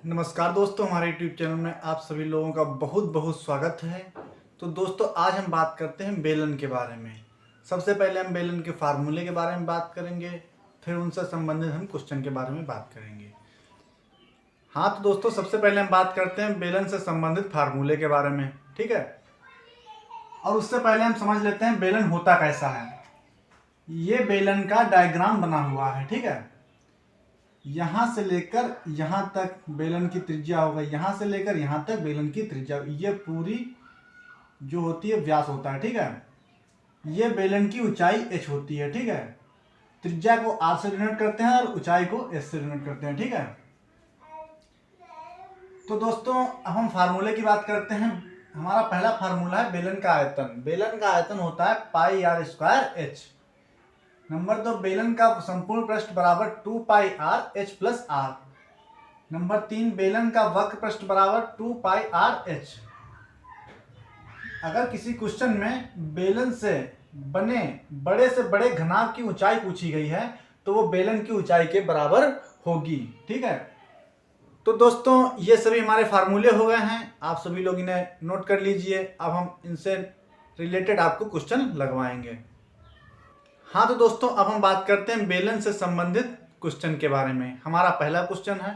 नमस्कार दोस्तों, हमारे यूट्यूब चैनल में आप सभी लोगों का बहुत बहुत स्वागत है। तो दोस्तों, आज हम बात करते हैं बेलन के बारे में। सबसे पहले हम बेलन के फार्मूले के बारे में बात करेंगे, फिर उनसे संबंधित हम क्वेश्चन के बारे में बात करेंगे। हाँ तो दोस्तों, सबसे पहले हम बात करते हैं बेलन से संबंधित फार्मूले के बारे में, ठीक है। और उससे पहले हम समझ लेते हैं बेलन होता कैसा है। ये बेलन का डायग्राम बना हुआ है, ठीक है। यहाँ से लेकर यहाँ तक बेलन की त्रिज्या होगा, यहाँ से लेकर यहाँ तक बेलन की त्रिज्या, ये पूरी जो होती है व्यास होता है, ठीक है। ये बेलन की ऊंचाई h होती है, ठीक है। त्रिज्या को r से डिनोट करते हैं और ऊंचाई को s से डिनोट करते हैं, ठीक है। तो दोस्तों, अब हम फार्मूले की बात करते हैं। हमारा पहला फार्मूला है बेलन का आयतन। बेलन का आयतन होता है pi r square h. Number 2, बेलन का संपूर्ण पृष्ठ बराबर 2 pi r h plus r. Number 3, बेलन का वक्र पृष्ठ बराबर 2 पाई आर एच। अगर किसी क्वेश्चन में बेलन से बने बड़े से बड़े घनाभ की ऊंचाई पूछी गई है तो वो बेलन की ऊंचाई के बराबर होगी, ठीक है। तो दोस्तों, ये सभी हमारे फार्मूले हो गए हैं, आप सभी लोग इन्हें नोट कर लीजिए। अब हम इनसे रिलेटेड आपको क्वेश्चन लगवाएंगे। हाँ तो दोस्तों, अब हम बात करते हैं बेलन से संबंधित क्वेश्चन के बारे में। हमारा पहला क्वेश्चन है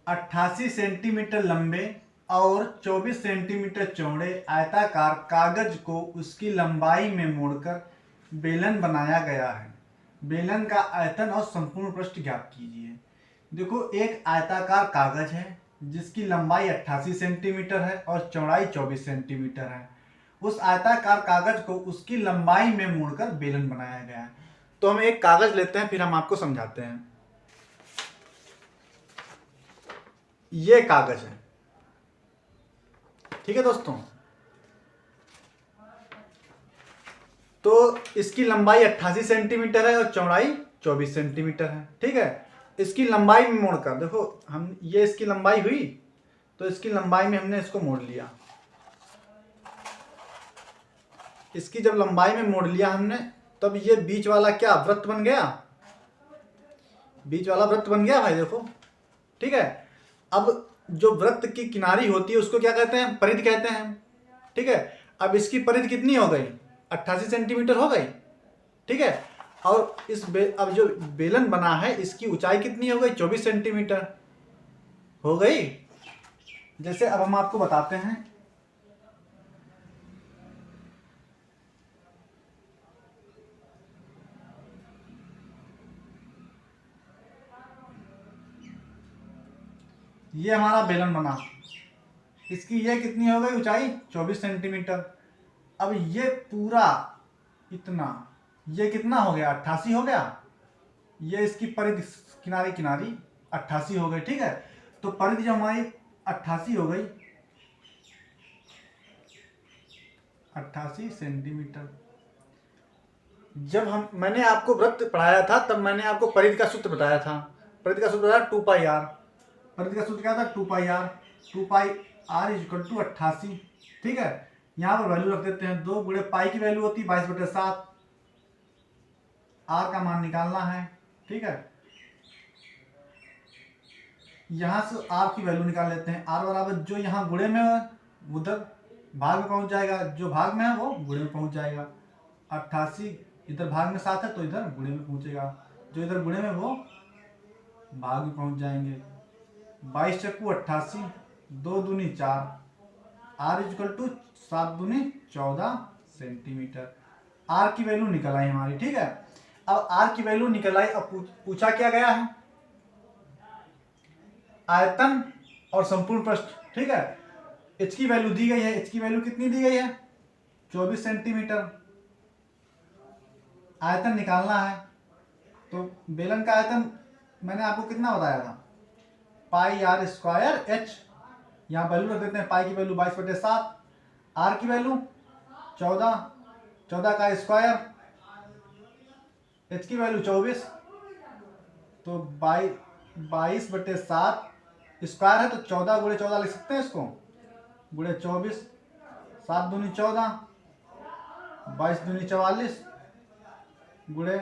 88 सेंटीमीटर लंबे और 24 सेंटीमीटर चौड़े आयताकार कागज को उसकी लंबाई में मोड़कर बेलन बनाया गया है। बेलन का आयतन और संपूर्ण पृष्ठ ज्ञात कीजिए। देखो, एक आयताकार कागज है जिसकी लंबाई 88 सेंटीमीटर है और चौड़ाई 24 सेंटीमीटर है। उस आयताकार कागज को उसकी लंबाई में मोड़कर बेलन बनाया गया है। तो हम एक कागज लेते हैं, फिर हम आपको समझाते हैं। ये कागज है, ठीक है दोस्तों। तो इसकी लंबाई 88 सेंटीमीटर है और चौड़ाई 24 सेंटीमीटर है, ठीक है। इसकी लंबाई में मोड़कर देखो, हम ये इसकी लंबाई हुई, तो इसकी लंबाई में हमने इसको मोड़ लिया। इसकी जब लंबाई में मोड़ लिया हमने, तब ये बीच वाला क्या वृत्त बन गया, बीच वाला वृत्त बन गया भाई, देखो, ठीक है। अब जो वृत्त की किनारी होती है उसको क्या कहते हैं, परिधि कहते हैं, ठीक है। अब इसकी परिधि कितनी हो गई, 88 सेंटीमीटर हो गई, ठीक है। और अब जो बेलन बना है इसकी ऊंचाई कितनी हो गई, 24 सेंटीमीटर हो गई। जैसे अब हम आपको बताते हैं, ये हमारा बेलन बना, इसकी ये कितनी हो गई ऊंचाई, 24 सेंटीमीटर। अब ये पूरा इतना, ये कितना हो गया, 88 हो गया। ये इसकी परिधि किनारी किनारी 88 हो गई, ठीक है। तो परिधि जो हमारी 88 हो गई, 88 सेंटीमीटर। जब मैंने आपको वृत्त पढ़ाया था तब मैंने आपको परिधि का सूत्र बताया था। परिधि का सूत्र बताया 2 पाई आर। परिधि का सूत्र क्या था, 2 pi r. 2 pi r equal to 88, ठीक है। यहाँ पर वैल्यू रख देते हैं, 2 गुणे पाई की वैल्यू होती है 22/7। आर का मान निकालना है, ठीक है। यहाँ से आर की वैल्यू निकाल लेते हैं। आर बराबर जो यहाँ गुणे में है उधर भाग में पहुंच जाएगा, जो भाग में है वो गुणे में पहुंच जाएगा। 88 इधर भाग में 7 है तो इधर गुणे में पहुंचेगा, जो इधर गुणे में वो भाग में पहुंच जाएंगे। 22 चक्कू 88, 2 दूनी 4, आर इक्वल टू 7 दूनी 14 सेंटीमीटर। आर की वैल्यू निकल आई हमारी, ठीक है। अब आर की वैल्यू निकल आई। अब पूछा क्या गया है, आयतन और संपूर्ण पृष्ठ, ठीक है। एच की वैल्यू दी गई है, एच की वैल्यू कितनी दी गई है, 24 सेंटीमीटर। आयतन निकालना है, तो बेलन का आयतन मैंने आपको कितना बताया था, पाई आर स्क्वायर एच। यहाँ वैल्यू रख देते हैं, पाई की वैल्यू 22/7, आर की वैल्यू 14, 14 का स्क्वायर, एच की वैल्यू 24, तो 22/7 स्क्वायर है तो 14 गुणे 14 लिख सकते हैं इसको, गुणे 24, 7 दूनी 14, 22 दूनी 44, गुणे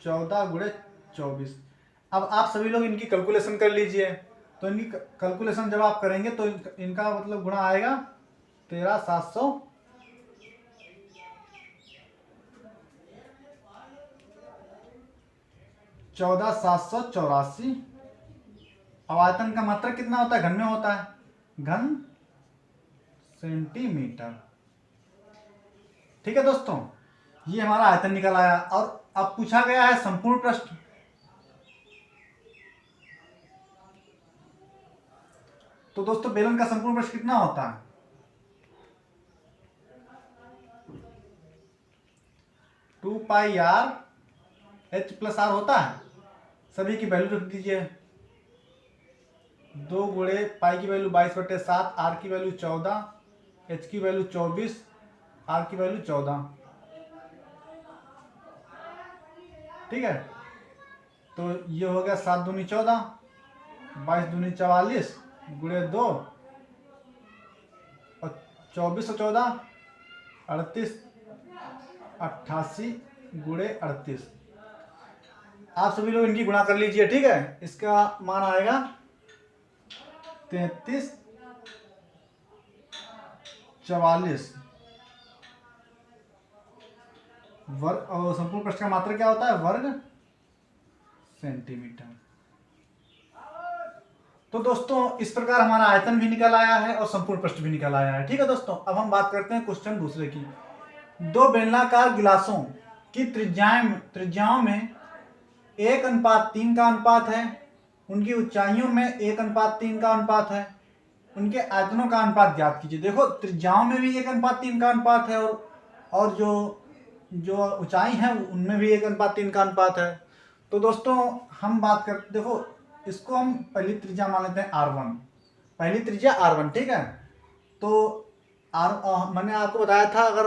14 गुणे 24। अब आप सभी लोग इनकी कैलकुलेशन कर लीजिए। तो इनकी कैलकुलेशन जब आप करेंगे तो इनका मतलब गुणा आएगा 13,700, 14,784। अब आयतन का मात्रक कितना होता है? घन में होता है, घन सेंटीमीटर। ठीक है दोस्तों, ये हमारा आयतन निकल आया। और अब पूछा गया है संपूर्ण पृष्ठ। तो दोस्तों बेलन का संपूर्ण पृष्ठ कितना होता है? 2πr(h+r) होता है। सभी की वैल्यू रख दीजिए। 2 गुणे पाई की वैल्यू 22/7, आर की वैल्यू 14, एच की वैल्यू 24, आर की वैल्यू 14। ठीक है, तो ये हो गया 7 दूनी 14, 22 दूनी 44 गुणे 2 और 24 और 14 38, 88 गुणे 38। आप सभी लोग इनकी गुणा कर लीजिए। ठीक है, इसका मान आएगा 3344 वर्ग। और संपूर्ण पृष्ठ का मात्रक क्या होता है? वर्ग सेंटीमीटर। तो दोस्तों इस प्रकार हमारा आयतन भी निकल आया है और संपूर्ण पृष्ठ भी निकल आया है। ठीक है दोस्तों, अब हम बात करते हैं क्वेश्चन दूसरे की। दो बेलनाकार गिलासों की त्रिज्याओं में 1:3 का अनुपात है। उनकी ऊंचाइयों में 1:3 का अनुपात है। उनके आयतनों का अनुपात ज्ञात कीजिए। देखो त्रिज्याओं में भी 1:3 का अनुपात है और जो ऊंचाई है उनमें भी 1:3 का अनुपात है। तो दोस्तों हम बात करते, देखो इसको हम पहली त्रिज्या मान लेते हैं R1, पहली त्रिज्या R1। ठीक है, तो मैंने आपको बताया था अगर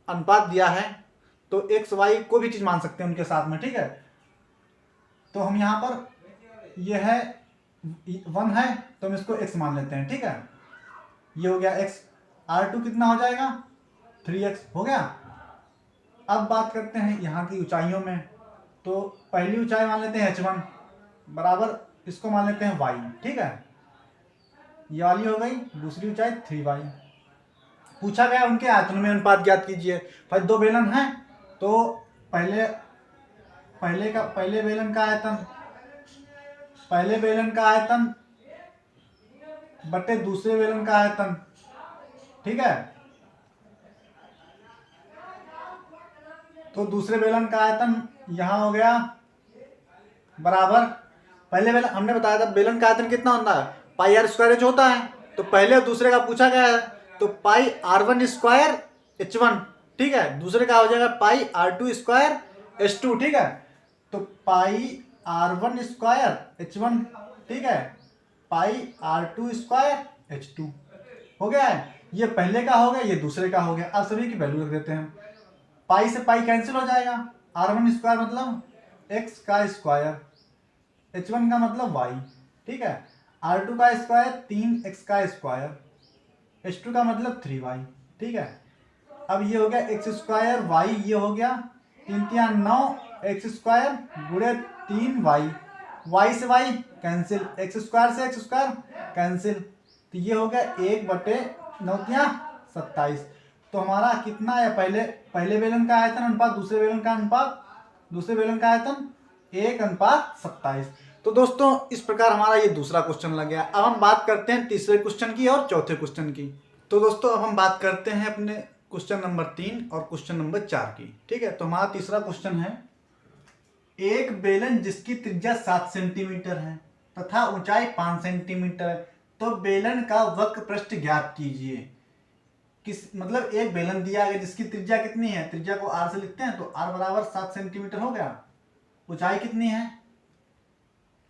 अनुपात दिया है तो एक्स वाई को भी चीज मान सकते हैं उनके साथ में। ठीक है, तो हम यहाँ पर यह है 1 है तो हम इसको x मान लेते हैं। ठीक है, ये हो गया x। R2 कितना हो जाएगा? 3x हो गया। अब बात करते हैं यहाँ की ऊंचाइयों में। तो पहली ऊंचाई मान लेते हैं h1 बराबर, इसको मान लेते हैं y। ठीक है, ये वाली हो गई। दूसरी ऊंचाई 3y। पूछा गया उनके आयतन में अनुपात ज्ञात कीजिए। भाई दो बेलन हैं तो पहले बेलन का आयतन बटे दूसरे बेलन का आयतन। ठीक है, तो दूसरे बेलन का आयतन यहां हो गया बराबर, पहले बेलन हमने बताया था बेलन का आयतन कितना होता है? πr² होता है। तो पहले और दूसरे का पूछा गया है तो πr1² h1। ठीक है, दूसरे का हो जाएगा πr2² h2। ठीक है, तो πr1² h1। ठीक है, πr2² h2 हो गया है। ये पहले का हो गया, ये दूसरे का हो गया। अब सभी की वैल्यू रख देते हैं। पाई से पाई कैंसिल हो जाएगा। r1² मतलब x का स्क्वायर, h1 का मतलब y। ठीक है, r2 का स्क्वायर 3x का स्क्वायर, h2 का मतलब 3y। ठीक है, अब ये हो गया x² y, ये हो गया 3×3 9 x² गुणे 3y, y से y कैंसिल, x² से x² कैंसिल। तो ये हो गया 1/9×27। तो हमारा कितना है? पहले बेलन का आयतन अनुपात दूसरे बेलन का आयतन 1:27। तो दोस्तों इस प्रकार हमारा ये दूसरा क्वेश्चन लग गया। अब हम बात करते हैं तीसरे क्वेश्चन की और चौथे क्वेश्चन की। तो दोस्तों अब हम बात करते हैं अपने क्वेश्चन नंबर 3 और क्वेश्चन नंबर 4 की। ठीक है, तो हमारा तीसरा क्वेश्चन है, एक बेलन जिसकी त्रिज्या 7 सेंटीमीटर है तथा ऊंचाई 5 सेंटीमीटर है, तो बेलन का वक्र पृष्ठ ज्ञात कीजिए। मतलब एक बेलन दिया गया जिसकी त्रिज्या कितनी है? त्रिज्या को r से लिखते हैं, तो r बराबर 7 सेंटीमीटर हो गया। ऊंचाई कितनी है?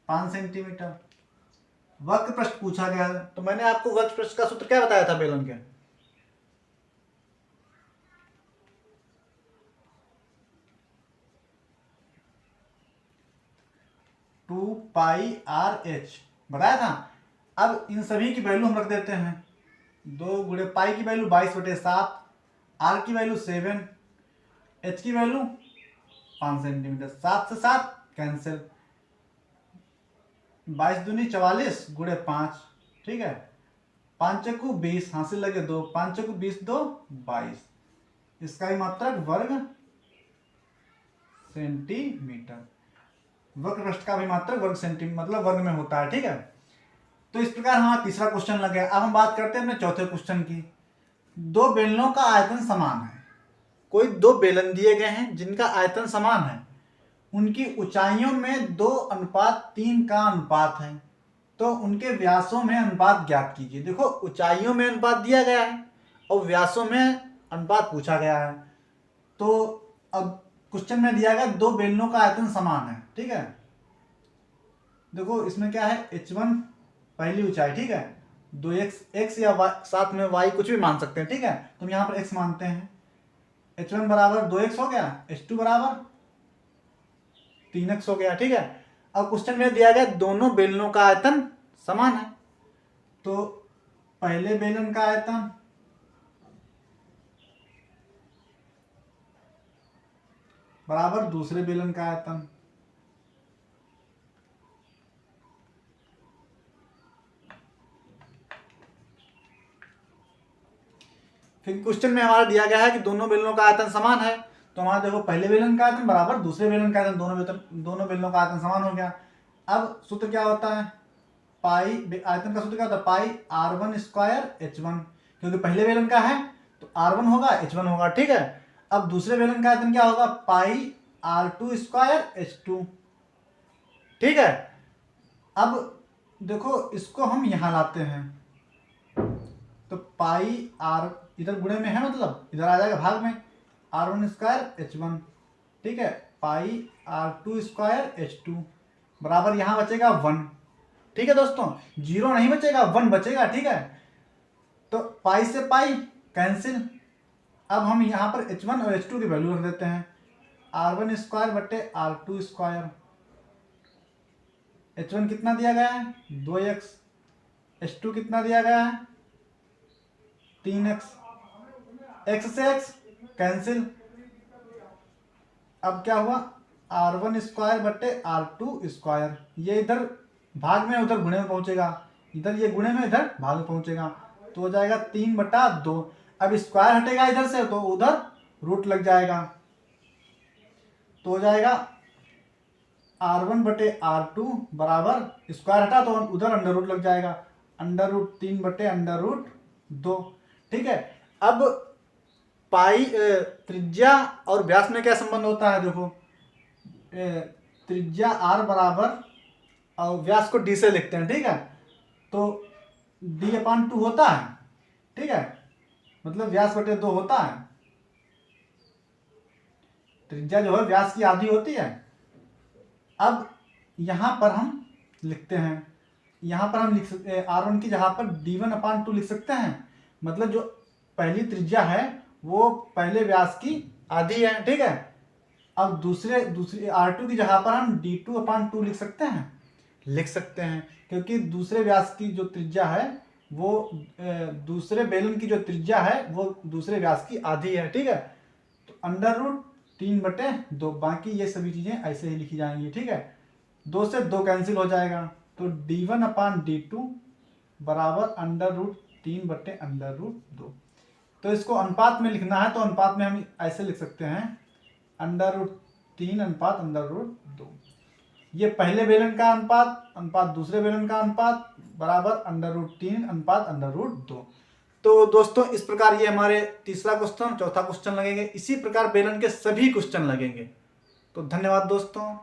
5 सेंटीमीटर। वक्र पृष्ठ पूछा गया है, तो मैंने आपको वक्र पृष्ठ का सूत्र क्या बताया था बेलन के? टू पाई आर एच बताया था। अब इन सभी की वैल्यू हम रख देते हैं। 2 गुणे पाई की वैल्यू 22/7, आर की वैल्यू 7, एच की वैल्यू 5 सेंटीमीटर। 7 से 7 कैंसिल, 22 दूनी 44 गुणे 5, ठीक है। 5 चक्कू 20, हासिल लगे 2, 5 चक्कू 20 2 22। इसका ही मात्रक वर्ग सेंटीमीटर। वक्र पृष्ठ का भी मात्रक वर्ग सेंटीमीटर मतलब वर्ग में होता है, ठीक है। तो इस प्रकार हमारा तीसरा क्वेश्चन लग गया। अब हम बात करते हैं अपने चौथे क्वेश्चन की। दो बेलनों का आयतन समान है। कोई दो बेलन दिए गए हैं जिनका आयतन समान है, उनकी ऊंचाइयों में 2:3 का अनुपात है, तो उनके व्यासों में अनुपात ज्ञात कीजिए। देखो ऊंचाइयों में अनुपात दिया गया है और व्यासों में अनुपात पूछा गया है। तो अब क्वेश्चन में दिया गया दो बेलनों का आयतन समान है, ठीक है। देखो इसमें क्या है, h1 पहली ऊंचाई, ठीक है। 2x या y, साथ में y कुछ भी मान सकते हैं, ठीक है। तो हम यहाँ पर x मानते हैं। h1 बराबर 2x हो गया, h2 बराबर 3x हो गया, ठीक है। अब क्वेश्चन में दिया गया दोनों बेलनों का आयतन समान है, तो पहले बेलन का आयतन बराबर दूसरे बेलन का आयतन। फिर क्वेश्चन में हमारा दिया गया है कि दोनों बेलनों का आयतन समान है, तो हमारा देखो पहले बेलन का आयतन बराबर दूसरे बेलन का आयतन, दोनों बेलनों का आयतन समान हो गया। अब सूत्र क्या होता है, पाई आयतन का सूत्र क्या होता है, पाई r1 स्क्वायर h1, क्योंकि पहले बेलन का है तो r1 होगा h1 होगा, ठीक है। अब दूसरे बेलन का आयतन क्या होगा, पाई r2 स्क्वायर h2, ठीक है। अब देखो इसको हम यहां लाते हैं, तो पाई r इधर गुणे में है, मतलब इधर आ जाएगा भाग में, r1 स्क्वायर h1, ठीक है। पाई r2 स्क्वायर h2 बराबर यहां बचेगा 1, ठीक है दोस्तों। 0 नहीं बचेगा, 1 बचेगा, ठीक है। तो पाई से पाई कैंसिल। अब हम यहां पर h1 और h2 की वैल्यू रख देते हैं, r1 स्क्वायर बटे r2 स्क्वायर। h1 कितना दिया गया है 2x, h2 कितना दिया गया है 3x, x से x कैंसिल। अब क्या हुआ, r1 स्क्वायर बटे r2 स्क्वायर, ये इधर भाग में उधर गुणे में पहुंचेगा, इधर ये गुणे में इधर भाग में पहुंचेगा, तो हो जाएगा 3/2। अब स्क्वायर हटेगा इधर से तो उधर रूट लग जाएगा, तो हो जाएगा r1 बटे r2 बराबर स्क्वायर हटा तो उधर अंडर रूट लग जाएगा, √3 बटे √2, ठीक है। अब पाई त्रिज्या और व्यास में क्या संबंध होता है, देखो त्रिज्या r बराबर और व्यास को d से लिखते हैं, ठीक है। तो d/2 होता है, ठीक है, मतलब व्यास बटे 2 होता है। त्रिज्या जो है व्यास की आधी होती है। अब यहां पर हम लिखते हैं, यहां पर हम लिख सकते r1 की जगह पर d1/2 लिख सकते हैं, मतलब जो पहली त्रिज्या है वो पहले व्यास की आधी है, ठीक है। अब दूसरी r2 की जगह पर हम d2/2 लिख सकते हैं, क्योंकि दूसरे व्यास की जो त्रिज्या है वो दूसरे बेलन की जो त्रिज्या है वो दूसरे व्यास की आधी है, ठीक है। तो √3/2, बाकी ये सभी चीजें ऐसे ही लिखी जाएंगी, ठीक है। 2 से 2 कैंसिल हो जाएगा, तो d1/d2 बराबर √3/2। तो इसको अनुपात में लिखना है, तो अनुपात में हम ऐसे लिख सकते हैं √3/√2। ये पहले बेलन का अनुपात दूसरे बेलन का अनुपात बराबर √3/√2। तो दोस्तों इस प्रकार ये हमारे तीसरा क्वेश्चन चौथा क्वेश्चन लगेंगे, इसी प्रकार बेलन के सभी क्वेश्चन लगेंगे। तो धन्यवाद दोस्तों।